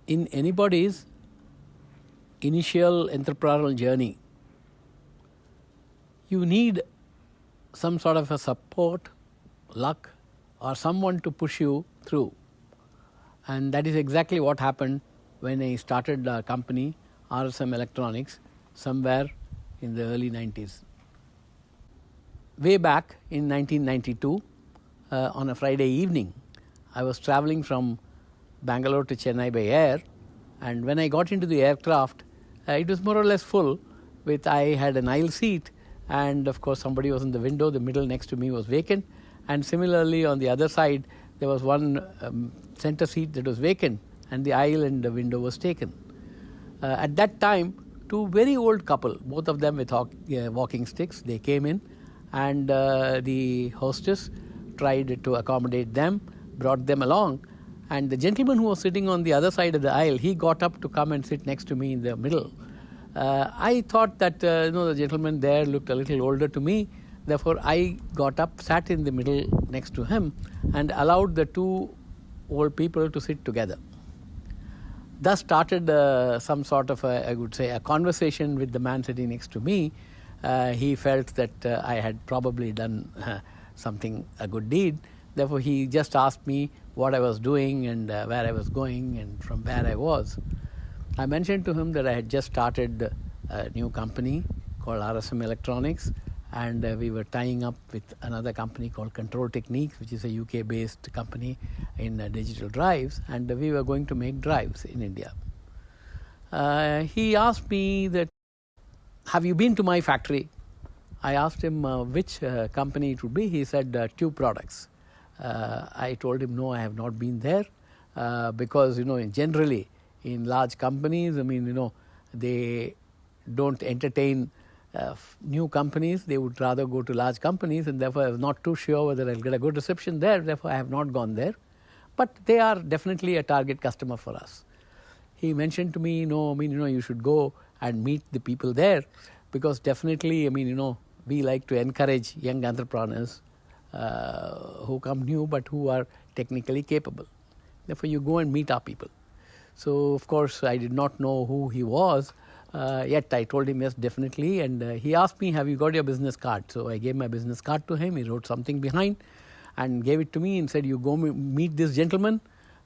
in anybody's initial entrepreneurial journey, you need some sort of a support, luck, or someone to push you through. And that is exactly what happened when I started a company, RSM Electronics, somewhere in the early 90s. Way back in 1992, on a Friday evening, I was traveling from Bangalore to Chennai by air, and when I got into the aircraft, it was more or less full. I had an aisle seat, and of course somebody was in the window. The middle next to me was vacant, and similarly on the other side there was one center seat that was vacant, and the aisle and the window was taken. At that time, two very old couple, both of them with walking sticks, they came in, and the hostess tried to accommodate them, brought them along, and the gentleman who was sitting on the other side of the aisle, he got up to come and sit next to me in the middle. I thought that the gentleman there looked a little older to me. Therefore, I got up, sat in the middle next to him, and allowed the two old people to sit together. Thus started some sort of I would say, a conversation with the man sitting next to me. He felt that I had probably done a good deed. Therefore, he just asked me what I was doing and where I was going and from where I was. I mentioned to him that I had just started a new company called RSM Electronics, and we were tying up with another company called Control Techniques, which is a UK-based company in digital drives, and we were going to make drives in India. He asked me that, have you been to my factory? I asked him which company it would be. He said Tube Products. I told him, no, I have not been there because, generally in large companies, they don't entertain new companies. They would rather go to large companies, and therefore I was not too sure whether I'll get a good reception there. Therefore, I have not gone there. But they are definitely a target customer for us. He mentioned to me, you should go and meet the people there, because definitely, we like to encourage young entrepreneurs who come new but who are technically capable. Therefore, you go and meet our people. So, of course, I did not know who he was, yet I told him yes, definitely, and he asked me, have you got your business card? So, I gave my business card to him. He wrote something behind and gave it to me and said, you go meet this gentleman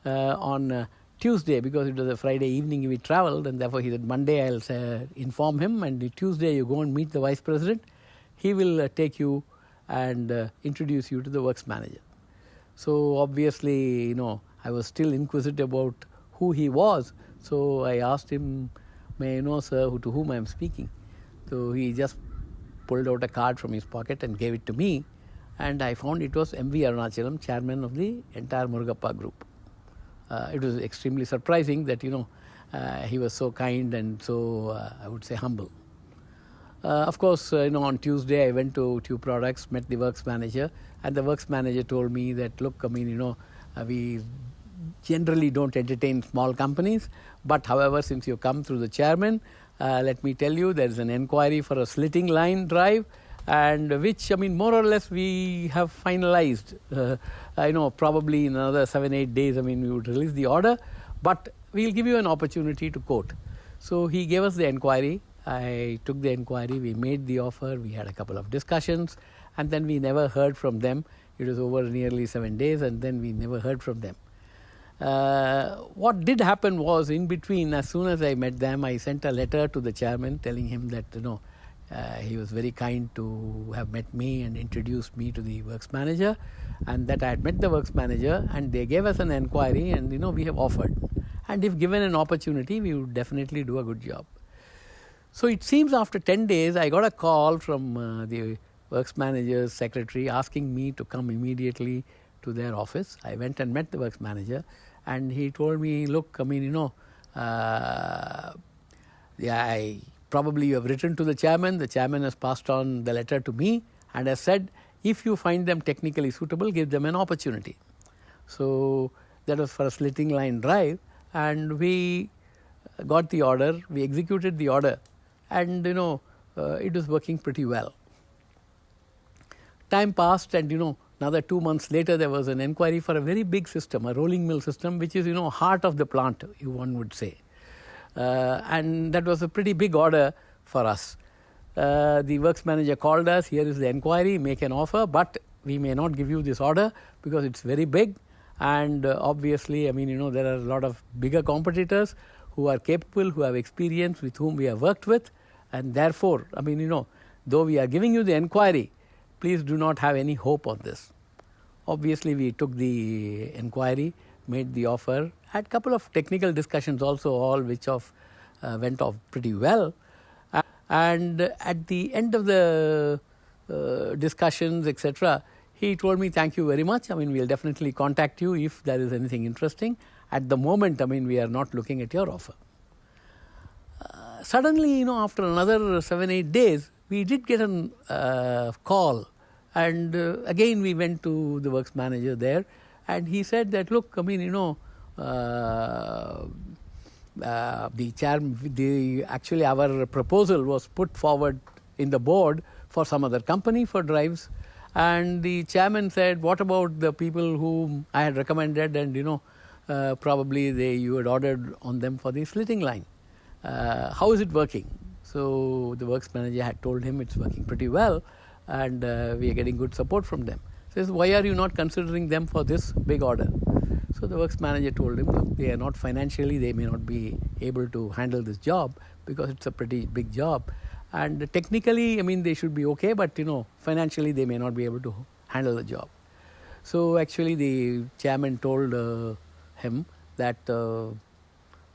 on Tuesday, because it was a Friday evening we traveled, and therefore he said Monday I'll inform him, and Tuesday you go and meet the vice president. He will take you and introduce you to the works manager. So obviously, I was still inquisitive about who he was. So I asked him, may I know, sir, to whom I am speaking? So he just pulled out a card from his pocket and gave it to me. And I found it was MV Arunachalam, chairman of the entire Murugappa group. It was extremely surprising that, he was so kind and so, I would say, humble. Of course, on Tuesday I went to Tube Products, met the works manager, and the works manager told me that, look, we generally don't entertain small companies, but however, since you come through the chairman, let me tell you, there is an inquiry for a slitting line drive, and which, more or less we have finalized. Probably in another 7-8 days, we would release the order, but we'll give you an opportunity to quote. So he gave us the inquiry. I took the inquiry, we made the offer, we had a couple of discussions, and then we never heard from them. It was over nearly 7 days, and then we never heard from them. What did happen was, in between, as soon as I met them, I sent a letter to the chairman telling him that, he was very kind to have met me and introduced me to the works manager, and that I had met the works manager, and they gave us an inquiry, and we have offered. And if given an opportunity, we would definitely do a good job. So it seems after 10 days, I got a call from the works manager's secretary asking me to come immediately to their office. I went and met the works manager, and he told me, look, probably you have written to the chairman has passed on the letter to me and has said, if you find them technically suitable, give them an opportunity. So that was for a slitting line drive, and we got the order, we executed the order, and it was working pretty well. Time passed, and another 2 months later, there was an inquiry for a very big system, a rolling mill system, which is, heart of the plant, one would say. And that was a pretty big order for us. The works manager called us, here is the inquiry, make an offer, but we may not give you this order because it's very big. And obviously, there are a lot of bigger competitors who are capable, who have experience, with whom we have worked with. And therefore, though we are giving you the inquiry, please do not have any hope on this. Obviously, we took the inquiry, made the offer, had a couple of technical discussions also, all which went off pretty well. And at the end of the discussions, etc., he told me, thank you very much. We'll definitely contact you if there is anything interesting. At the moment, we are not looking at your offer. Suddenly, after another 7-8 days, we did get a call. And again, we went to the works manager there. And he said that, look, actually our proposal was put forward in the board for some other company for drives. And the chairman said, what about the people whom I had recommended, and probably you had ordered on them for the slitting line. How is it working? So the works manager had told him it's working pretty well, and we are getting good support from them. He says, why are you not considering them for this big order? So the works manager told him, look, they are not financially, they may not be able to handle this job because it's a pretty big job. And technically, they should be okay, but financially they may not be able to handle the job. So actually the chairman told him that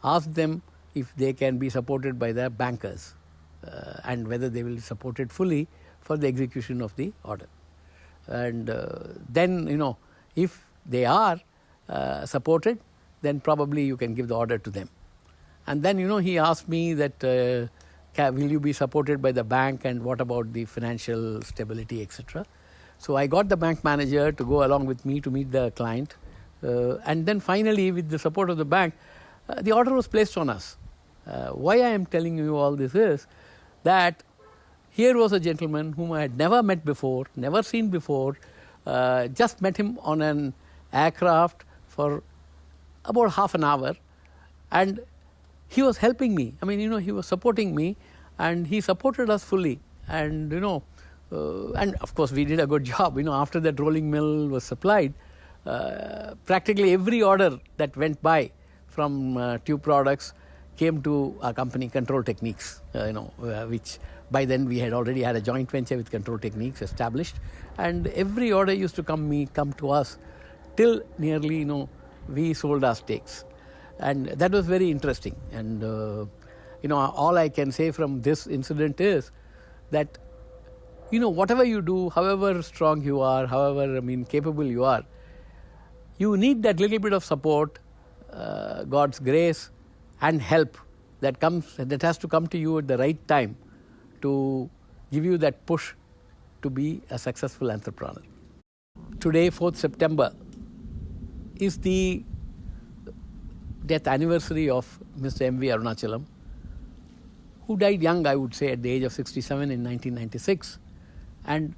ask them if they can be supported by their bankers and whether they will support it fully for the execution of the order. And then, if they are supported, then probably you can give the order to them. And then, he asked me that will you be supported by the bank, and what about the financial stability, etc. So I got the bank manager to go along with me to meet the client. And then finally, with the support of the bank, the order was placed on us. Why I am telling you all this is that here was a gentleman whom I had never met before, never seen before, just met him on an aircraft for about half an hour, and he was helping me. He was supporting me, and he supported us fully. And, and of course we did a good job. After that rolling mill was supplied, practically every order that went by from Tube Products came to our company, Control Techniques, which by then we had already had a joint venture with Control Techniques established. And every order used to come to us till nearly, we sold our stakes. And that was very interesting. And, all I can say from this incident is that, whatever you do, however strong you are, however, capable you are, you need that little bit of support, God's grace and help that has to come to you at the right time to give you that push to be a successful entrepreneur. Today, 4th September, is the death anniversary of Mr. MV Arunachalam, who died young, I would say, at the age of 67 in 1996, and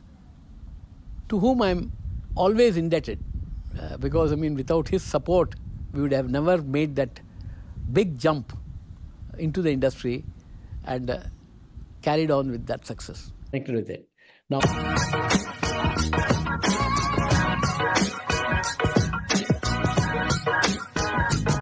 to whom I am always indebted because, without his support, we would have never made that big jump into the industry and carried on with that success. Connected with it. Now,